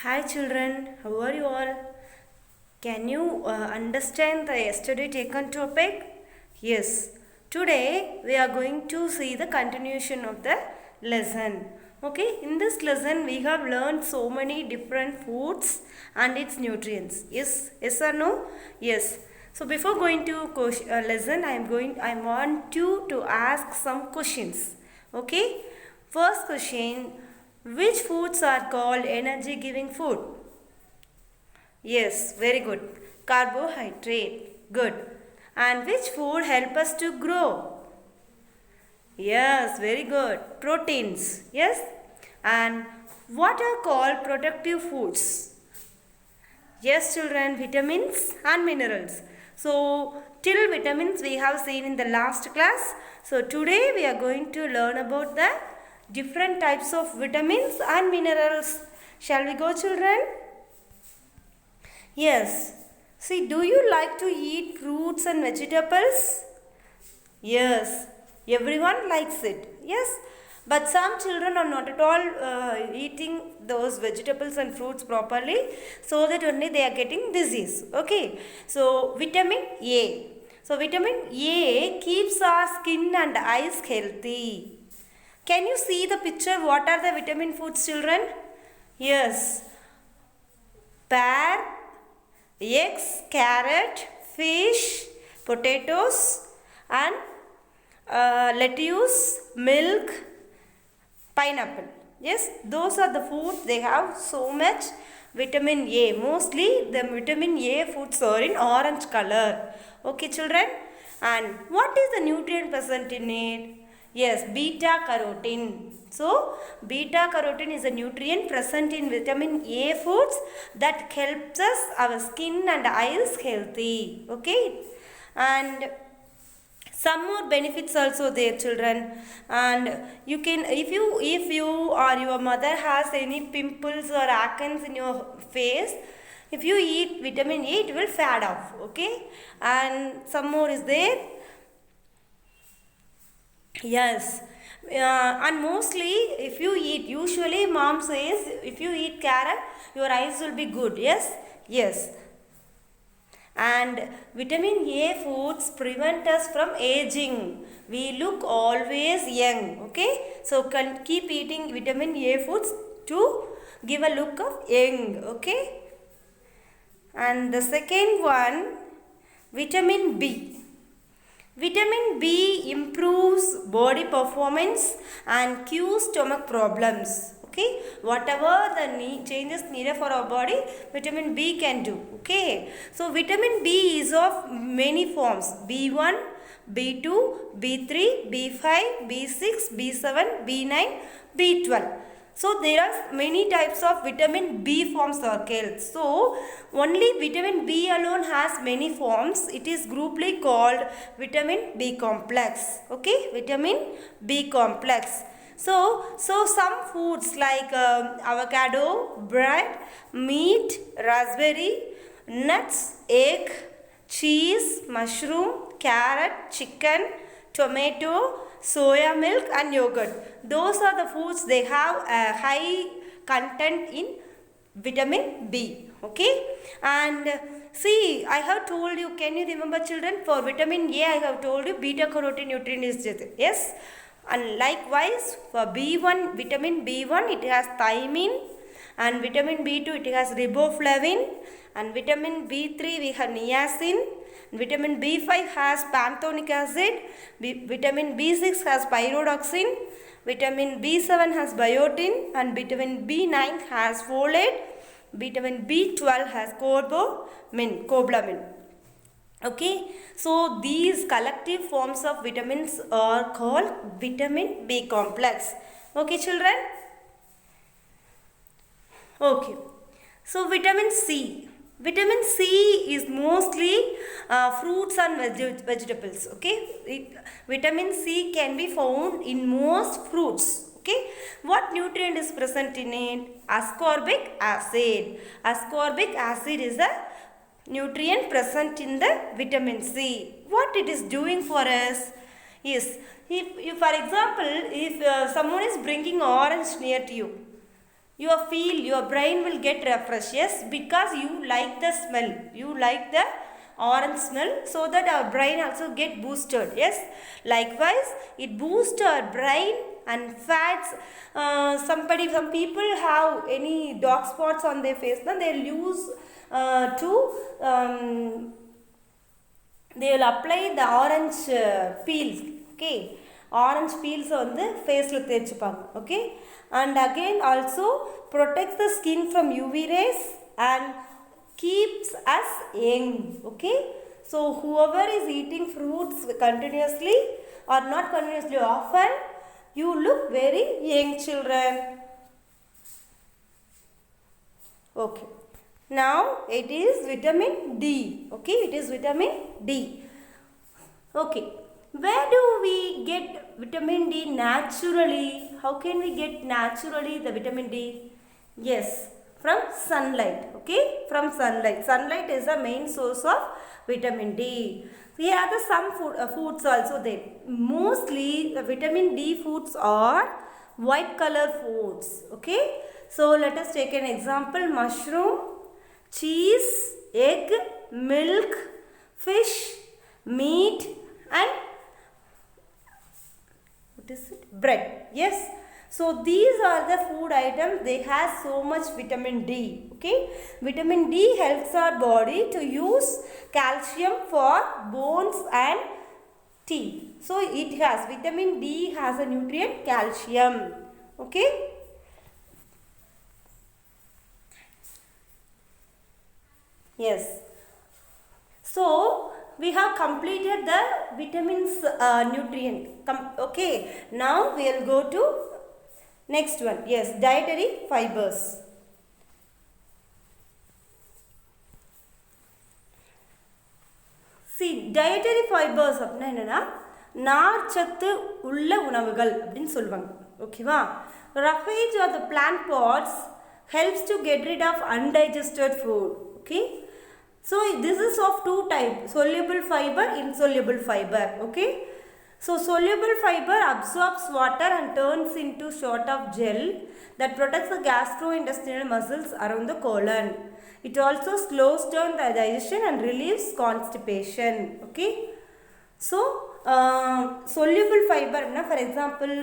Hi children, how are you all? Can you understand the yesterday taken topic? Yes, today we are going to see the continuation of the lesson. Okay, in this lesson we have learned so many different foods and its nutrients. Yes or no? Yes. So before going to lesson, I want you to ask some questions. Okay. First question, which foods are called energy giving food? Yes, very good. Carbohydrate. Good. And which food help us to grow? Yes, very good. Proteins. Yes. And what are called protective foods? Yes, children, vitamins and minerals. So, till vitamins we have seen in the last class. So, today we are going to learn about the different types of vitamins and minerals. Shall we go, children? Yes. See, do you like to eat fruits and vegetables? Yes. Everyone likes it. Yes. But some children are not at all eating those vegetables and fruits properly, so that only they are getting disease. Okay. So, vitamin A. So, vitamin A keeps our skin and eyes healthy. Can you see the picture? What are the vitamin foods, children? Yes. Pear, eggs, carrot, fish, potatoes, and lettuce, milk, pineapple. Yes, those are the foods. They have so much vitamin A. Mostly the vitamin A foods are in orange color. Okay, children. And what is the nutrient present in it? Yes, beta carotene. So, beta carotene is a nutrient present in vitamin A foods that helps us our skin and eyes healthy. Okay, and some more benefits also there, children. And you can, if you or your mother has any pimples or acnes in your face, if you eat vitamin A, it will fade off. Okay, and some more is there. Yes, and mostly if you eat, usually mom says if you eat carrot, your eyes will be good. Yes, yes. And vitamin A foods prevent us from aging. We look always young. Okay, so can keep eating vitamin A foods to give a look of young. Okay, and the second one, vitamin B. Vitamin B improves body performance and cures stomach problems. Okay, whatever the changes needed for our body, vitamin B can do. Okay, so vitamin B is of many forms: B1, B2, B3, B5, B6, B7, B9, B12. So there are many types of vitamin B forms are called. So only vitamin B alone has many forms. It is grouply called vitamin B complex. Okay, vitamin B complex. So some foods like avocado, bread, meat, raspberry, nuts, egg, cheese, mushroom, carrot, chicken, tomato, soya milk and yogurt. Those are the foods they have a high content in vitamin B. Okay, and see, I have told you, can you remember, children, for vitamin A I have told you beta carotene nutrient is there. Yes, and likewise for B1, vitamin B1, it has thiamine, and vitamin B2 it has riboflavin, and vitamin B3 we have niacin. Vitamin B5 has pantothenic acid, vitamin B6 has pyridoxine, vitamin B7 has biotin, and vitamin B9 has folate, vitamin B12 has cobalamin. Okay, so these collective forms of vitamins are called vitamin B complex. Okay, children? Okay, so vitamin C. Vitamin C is mostly fruits and vegetables. Okay, vitamin C can be found in most fruits. Okay, what nutrient is present in it? Ascorbic acid. Ascorbic acid is a nutrient present in the vitamin C. What it is doing for us? Yes, if for example, if someone is bringing orange near to you, your brain will get refreshed. Yes, because you like the smell, you like the orange smell, so that our brain also get boosted. Yes, likewise it boosts our brain. And fats, some people have any dark spots on their face, then they'll use to they will apply the orange peels. Okay, orange peels on the face la தேச்சுப்பாங்க. Okay, and again also protects the skin from UV rays and keeps us young. Okay, so whoever is eating fruits continuously or not continuously, often, you look very young, children. Okay, now it is vitamin D. Okay, it is vitamin D. Okay, where do we get vitamin D naturally? How can we get naturally the vitamin D? Yes, from sunlight. Okay, from sunlight. Sunlight is the main source of vitamin D. Here are the some foods also there. Mostly the vitamin D foods are white color foods. Okay, so let us take an example: mushroom, cheese, egg, milk, fish, meat, and what is it? Bread. Yes, so these are the food items. They have so much vitamin D. Okay, vitamin D helps our body to use calcium for bones and teeth. So it has, vitamin D has a nutrient calcium. Okay, yes, so we have completed the vitamins nutrient. Okay, now we will go to next one. Yes, dietary fibers. See, dietary fibers அப்படினா என்னன்னா நார்ச்சத்து உள்ள உணவுகள் அப்படினு சொல்வாங்க. ஓகேவா? Roughage or the plant pods helps to get rid of undigested food. Okay, so this is of two types: soluble fiber, insoluble fiber. Okay, so soluble fiber absorbs water and turns into sort of gel that protects the gastrointestinal muscles around the colon. It also slows down the digestion and relieves constipation. Okay, so soluble fiber, for example,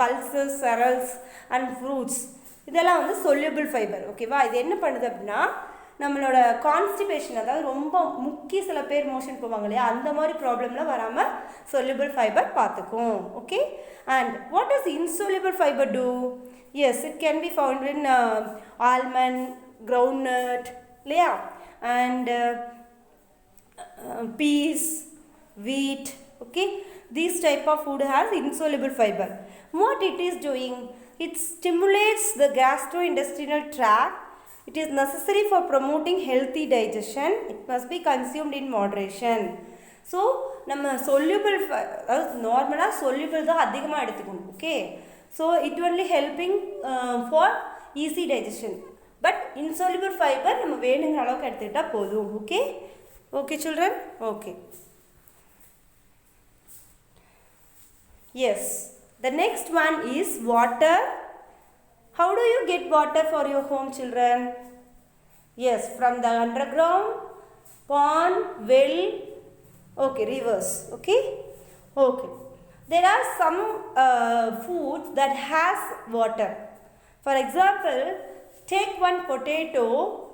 pulses, cereals and fruits, இதெல்லாம் வந்து soluble fiber. ஓகேவா? இது என்ன பண்ணுது அப்படின்னா நம்மளோட constipation, அதாவது ரொம்ப முக்கிய சில பேர் மோஷன் போவாங்க இல்லையா, அந்த மாதிரி ப்ராப்ளம்லாம் வராமல் soluble fiber பார்த்துக்கும். Okay, and what does insoluble fiber do? Yes, it can be found in almond, groundnut இல்லையா, and peas, wheat. Okay, this type of food has insoluble fiber. What it is doing? It stimulates the gastrointestinal tract. It is necessary for promoting healthy digestion. It must be consumed in moderation. So நம்ம soluble, நார்மலாக soluble தான் அதிகமாக எடுத்துக்கணும். Okay, so it only helping for easy digestion. But insoluble fiber நம்ம வேணுங்கிற அளவுக்கு எடுத்துக்கிட்டால் போதும். Okay, okay children. Okay, yes, the next one is water. How do you get water for your home, children? Yes, from the underground, pond, well, okay, rivers. Okay, okay. There are some foods that has water. For example, take one potato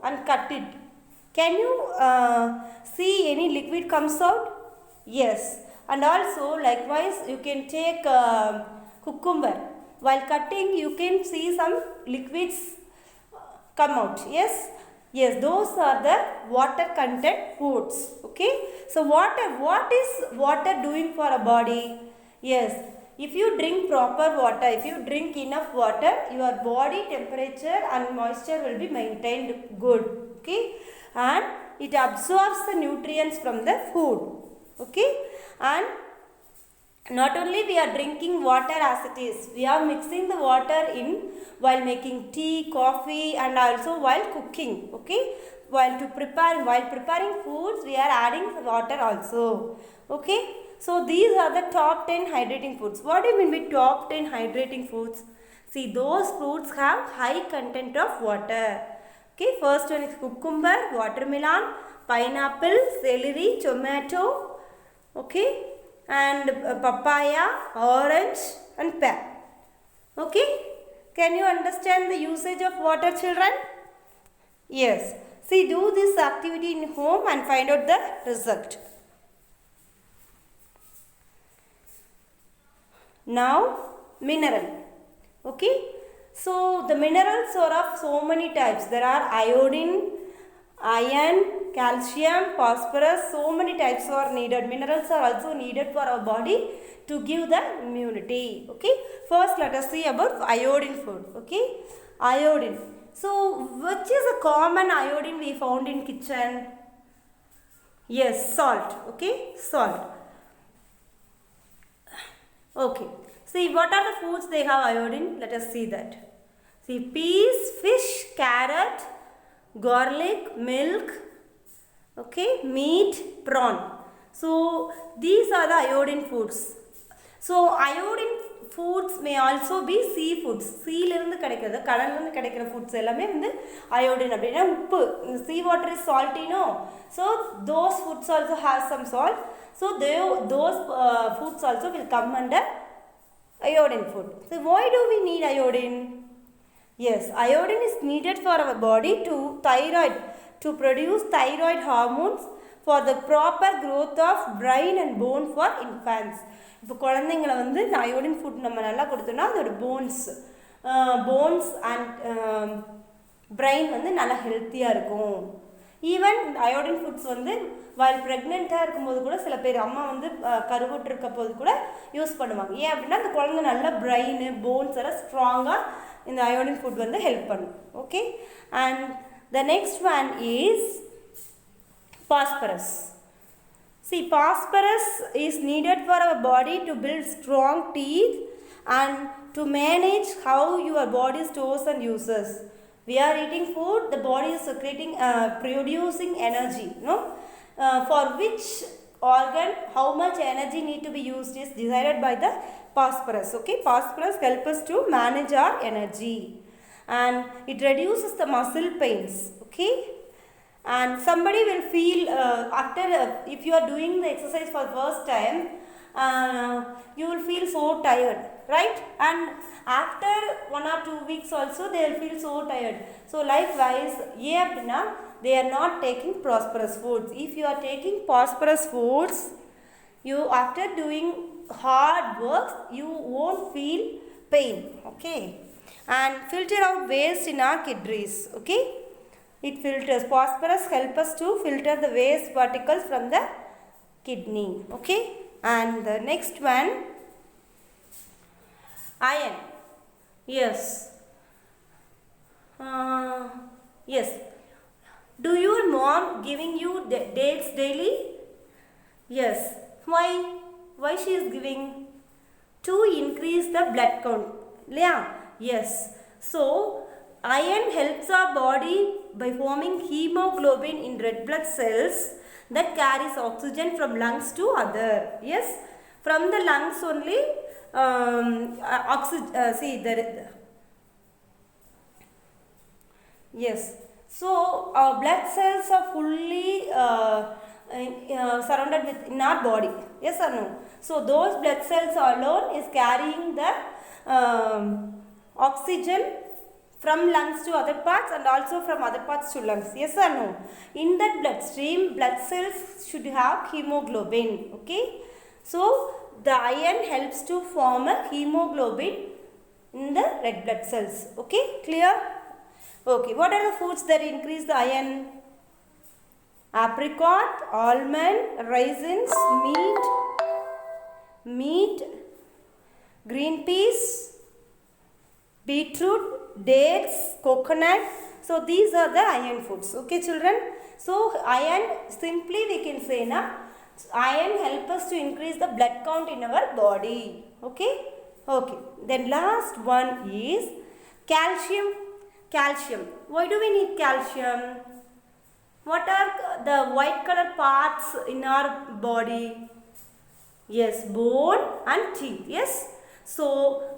and cut it. Can you see any liquid comes out? Yes, and also likewise you can take cucumber. While cutting, you can see some liquids come out. Yes, yes, those are the water content foods. Okay, so water, what is water doing for a body? Yes, if you drink proper water, if you drink enough water, your body temperature and moisture will be maintained good. Okay, and it absorbs the nutrients from the food. Okay, and not only we are drinking water as it is, we are mixing the water in while making tea, coffee, and also while cooking. Okay, while preparing foods, we are adding water also. Okay, so these are the top 10 hydrating foods. What do you mean by top 10 hydrating foods? See, those fruits have high content of water. Okay, first one is cucumber, watermelon, pineapple, celery, tomato, okay, and papaya, orange and pear. Okay, can you understand the usage of water, children? Yes. See, do this activity in home and find out the result. Now, mineral. Okay, so the minerals are of so many types. There are iodine, iron, calcium, phosphorus. So many types are needed. Minerals are also needed for our body to give the immunity. Okay, first let us see about iodine food. Okay, iodine. So which is a common iodine we found in kitchen? Yes, salt. Okay, salt. Okay. See, what are the foods they have iodine? Let us see that. See, peas, fish, carrot, garlic, milk, okay, meat, prawn. So, these are the iodine foods. So, iodine foods may also be sea foods. Sea-லிருந்து கிடைக்கிறது, கடல்லிருந்து கிடைக்கிற foods எல்லாமே வந்து iodine அப்படினா உப்பு. Sea water is salty, no? So, those foods also have some salt. So, those foods also will come under iodine food. So, why do we need iodine? Yes, iodine is needed for our body to produce thyroid hormones for the proper growth of brain and bone for infants. இப்போ குழந்தைங்களை வந்து iodine food நம்ம நல்லா கொடுத்தோம்னா அதோட bones and brain வந்து நல்லா ஹெல்த்தியாக இருக்கும். ஈவன் அயோடின் ஃபுட்ஸ் வந்து வைல் ப்ரெக்னெண்ட்டாக இருக்கும்போது கூட சில பேர் அம்மா வந்து கருவுட்டு இருக்க போது கூட யூஸ் பண்ணுவாங்க. ஏன் அப்படின்னா அந்த குழந்தை நல்லா பிரெயின் போன்ஸ் எல்லாம் ஸ்ட்ராங்காக இந்த அயோடின் ஃபுட் வந்து ஹெல்ப் பண்ணும். Okay, and the next one is phosphorus. See, phosphorus is needed for our body to build strong teeth and to manage how your body stores and uses. We are eating food, the body is producing energy, no? For which organ, how much energy need to be used is decided by the phosphorus. Okay, phosphorus helps us to manage our energy and it reduces the muscle pains. Okay. And somebody will feel after if you are doing the exercise for the first time, you will feel so tired, right? And after 1 or 2 weeks also they will feel so tired. So likewise, they are not taking phosphorus foods. If you are taking phosphorus foods, you after doing hard work you won't feel pain. Okay, and filter out waste in our kidneys. Okay, it filters. Phosphorus help us to filter the waste particles from the kidney. Okay, and the next one, iron. Yes, yes. Do your mom giving you dates daily? Yes. Why she is giving? To increase the blood count. Yeah. Yes. So iron helps our body by forming hemoglobin in red blood cells that carries oxygen from lungs to other. Yes, from the lungs only yes. So our blood cells are fully surrounded with in our body. Yes or no? So those blood cells alone is carrying the oxygen from lungs to other parts and also from other parts to lungs. Yes or no? In that bloodstream, blood cells should have hemoglobin. Okay, so the iron helps to form a hemoglobin in the red blood cells. Okay, clear? Okay, what are the foods that increase the iron? Apricot, almond, raisins, meat, green peas, beetroot, dates, coconut. So these are the iron foods. Okay, children. So iron, simply we can say na, iron help us to increase the blood count in our body. Okay. Okay. Then last one is calcium. Calcium. Why do we need calcium? What are the white color parts in our body? Yes, bone and teeth. Yes. So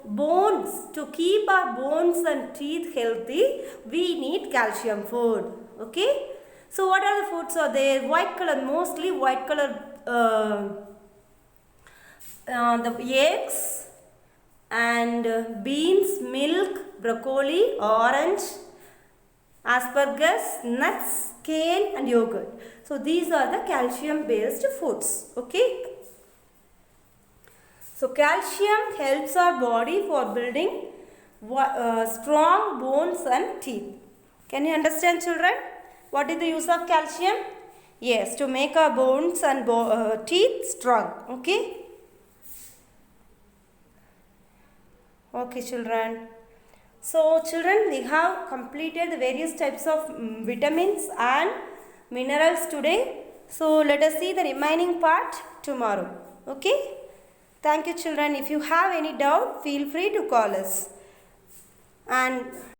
bones, to keep our bones and teeth healthy, we need calcium food. Okay, so what are the foods are there? White color, mostly white color, the eggs and beans, milk, broccoli, orange, asparagus, nuts, kale and yogurt. So these are the calcium based foods. Okay, so calcium helps our body for building strong bones and teeth. Can you understand, children? What is the use of calcium? Yes, to make our bones and teeth strong. Okay. Okay, children. So children, we have completed the various types of vitamins and minerals today. So let us see the remaining part tomorrow. Okay. Thank you, children. If you have any doubt, feel free to call us. And